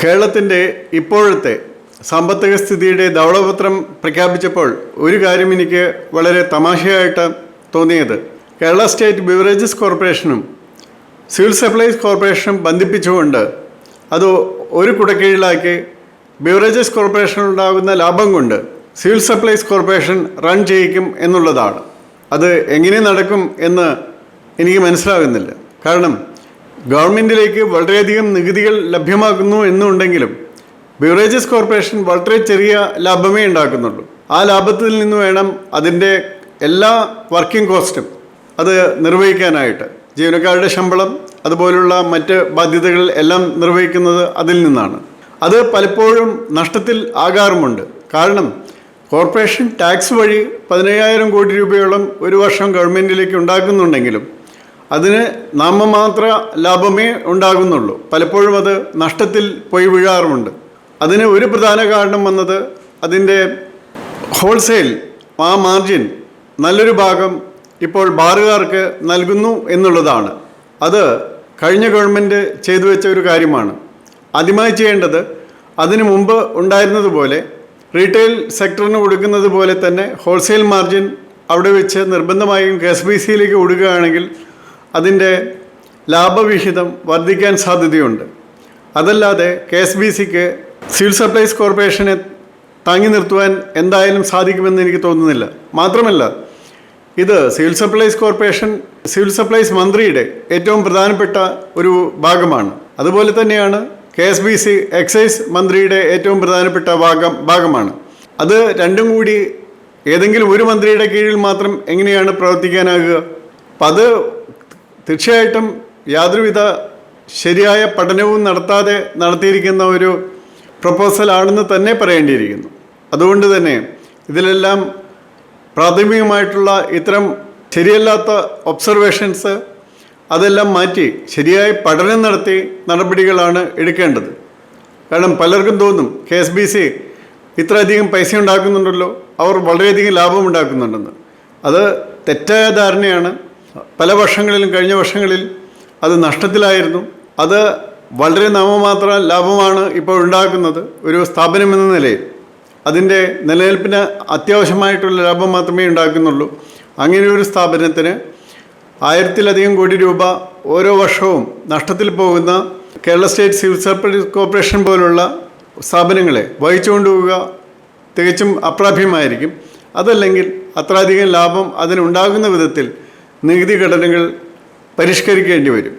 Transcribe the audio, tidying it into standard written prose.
കേരളത്തിൻ്റെ ഇപ്പോഴത്തെ സാമ്പത്തിക സ്ഥിതിയുടെ ധവളപത്രം പ്രഖ്യാപിച്ചപ്പോൾ ഒരു കാര്യം എനിക്ക് വളരെ തമാശയായിട്ട് തോന്നിയത്, കേരള സ്റ്റേറ്റ് ബിവറേജസ് കോർപ്പറേഷനും സിവിൽ സപ്ലൈസ് കോർപ്പറേഷനും ബന്ധിപ്പിച്ചുകൊണ്ട് അത് ഒരു കുടക്കീഴിലാക്കി ബിവറേജസ് കോർപ്പറേഷനുണ്ടാകുന്ന ലാഭം കൊണ്ട് സിവിൽ സപ്ലൈസ് കോർപ്പറേഷൻ റൺ ചെയ്യിക്കും എന്നുള്ളതാണ്. അത് എങ്ങനെ നടക്കും എന്ന് എനിക്ക് മനസ്സിലാകുന്നില്ല. കാരണം ഗവൺമെൻറ്റിലേക്ക് വളരെയധികം നികുതികൾ ലഭ്യമാക്കുന്നു എന്നുണ്ടെങ്കിലും ബിവറേജസ് കോർപ്പറേഷൻ വളരെ ചെറിയ ലാഭമേ ഉണ്ടാക്കുന്നുള്ളൂ. ആ ലാഭത്തിൽ നിന്ന് വേണം അതിൻ്റെ എല്ലാ വർക്കിംഗ് കോസ്റ്റും അത് നിർവഹിക്കാനായിട്ട്. ജീവനക്കാരുടെ ശമ്പളം അതുപോലുള്ള മറ്റ് ബാധ്യതകൾ എല്ലാം നിർവഹിക്കുന്നത് അതിൽ നിന്നാണ്. അത് പലപ്പോഴും നഷ്ടത്തിൽ ആകാറുമുണ്ട്. കാരണം കോർപ്പറേഷൻ ടാക്സ് വഴി 15,000 കോടി രൂപയോളം ഒരു വർഷം ഗവൺമെൻറ്റിലേക്ക് ഉണ്ടാക്കുന്നുണ്ടെങ്കിലും അതിന് നാമമാത്ര ലാഭമേ ഉണ്ടാകുന്നുള്ളൂ. പലപ്പോഴും അത് നഷ്ടത്തിൽ പോയി വീഴാറുമുണ്ട്. അതിന് ഒരു പ്രധാന കാരണം വന്നത് അതിൻ്റെ ഹോൾസെയിൽ ആ മാർജിൻ നല്ലൊരു ഭാഗം ഇപ്പോൾ ബാറുകാർക്ക് നൽകുന്നു എന്നുള്ളതാണ്. അത് കഴിഞ്ഞ ഗവൺമെൻറ് ചെയ്തു വെച്ച ഒരു കാര്യമാണ്. ആദ്യമായി ചെയ്യേണ്ടത് അതിനു മുമ്പ് ഉണ്ടായിരുന്നതുപോലെ റീറ്റെയിൽ സെക്ടറിന് കൊടുക്കുന്നത് പോലെ തന്നെ ഹോൾസെയിൽ മാർജിൻ അവിടെ വെച്ച് നിർബന്ധമായും KSBCയിലേക്ക് കൊടുക്കുകയാണെങ്കിൽ അതിൻ്റെ ലാഭവിഹിതം വർദ്ധിക്കാൻ സാധ്യതയുണ്ട്. അതല്ലാതെ KSBCക്ക് സിവിൽ സപ്ലൈസ് കോർപ്പറേഷനെ താങ്ങി നിർത്തുവാൻ എന്തായാലും സാധിക്കുമെന്ന് എനിക്ക് തോന്നുന്നില്ല. മാത്രമല്ല, ഇത് civil supplies corporation civil supplies മന്ത്രിയുടെ ഏറ്റവും പ്രധാനപ്പെട്ട ഒരു ഭാഗമാണ്. അതുപോലെ തന്നെയാണ് KSBC എക്സൈസ് മന്ത്രിയുടെ ഏറ്റവും പ്രധാനപ്പെട്ട ഭാഗമാണ്. അത് രണ്ടും കൂടി ഏതെങ്കിലും ഒരു മന്ത്രിയുടെ കീഴിൽ മാത്രം എങ്ങനെയാണ് പ്രവർത്തിക്കാനാകുക? അപ്പം അത് തീർച്ചയായിട്ടും യാതൊരുവിധ ശരിയായ പഠനവും നടത്താതെ നടത്തിയിരിക്കുന്ന ഒരു പ്രപ്പോസലാണെന്ന് തന്നെ പറയേണ്ടിയിരിക്കുന്നു. അതുകൊണ്ട് തന്നെ ഇതിലെല്ലാം പ്രാഥമികമായിട്ടുള്ള ഇത്തരം ശരിയല്ലാത്ത ഒബ്സർവേഷൻസ് അതെല്ലാം മാറ്റി ശരിയായ പഠനം നടത്തി നടപടികളാണ് എടുക്കേണ്ടത്. കാരണം പലർക്കും തോന്നും KSBC ഇത്രയധികം പൈസ ഉണ്ടാക്കുന്നുണ്ടല്ലോ, അവർ വളരെയധികം ലാഭം ഉണ്ടാക്കുന്നുണ്ടെന്ന്. അത് തെറ്റായ ധാരണയാണ്. പല വർഷങ്ങളിലും കഴിഞ്ഞ വർഷങ്ങളിൽ അത് നഷ്ടത്തിലായിരുന്നു. അത് വളരെ നാമമാത്ര ലാഭമാണ് ഇപ്പോൾ ഉണ്ടാക്കുന്നത്. ഒരു സ്ഥാപനം എന്ന നിലയിൽ അതിൻ്റെ നിലനിൽപ്പിന് അത്യാവശ്യമായിട്ടുള്ള ലാഭം മാത്രമേ ഉണ്ടാക്കുന്നുള്ളൂ. അങ്ങനെ ഒരു സ്ഥാപനത്തിന് 1000-ലധികം കോടി രൂപ ഓരോ വർഷവും നഷ്ടത്തിൽ പോകുന്ന Kerala state civil supplies corporation പോലുള്ള സ്ഥാപനങ്ങളെ വഹിച്ചുകൊണ്ടുപോവുക തികച്ചും അപ്രാപ്യമായിരിക്കും. അതല്ലെങ്കിൽ അത്രയധികം ലാഭം അതിനുണ്ടാകുന്ന വിധത്തിൽ നികുതി ഘടനകൾ പരിഷ്കരിക്കേണ്ടി വരും.